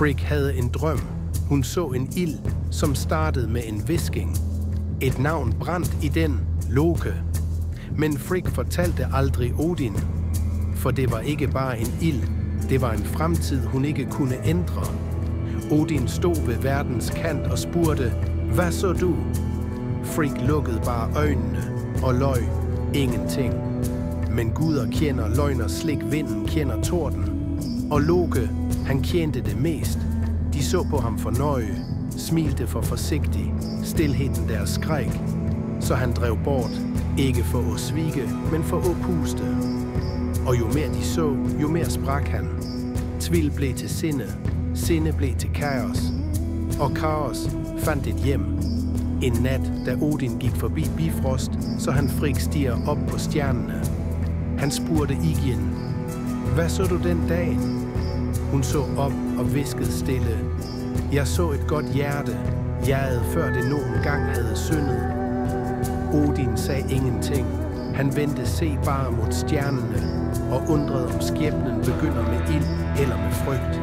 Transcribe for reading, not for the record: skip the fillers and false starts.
Frigg havde en drøm. Hun så en ild, som startede med en hvisking. Et navn brændt i den, Loke. Men Frigg fortalte aldrig Odin, for det var ikke bare en ild, det var en fremtid, hun ikke kunne ændre. Odin stod ved verdens kant og spurgte, hvad så du? Frigg lukkede bare øjnene og løj ingenting. Men guder kender løgn og slik, vinden kender torden. Og Loke, han kendte det mest. De så på ham for nøje, smilte for forsigtig, stilheden deres skræk. Så han drev bort, ikke for at svige, men for at puste. Og jo mere de så, jo mere sprak han. Tvil blev til sinde, sinde blev til kaos. Og kaos fandt et hjem. En nat, da Odin gik forbi Bifrost, så han Frigg stiger op på stjernene. Han spurgte igen, hvad så du den dag? Hun så op og viskede stille, jeg så et godt hjerte, hjertet før det nogen gang havde syndet. Odin sagde ingenting. Han vendte se bare mod stjernene og undrede om skæbnen begynder med ild eller med frygt.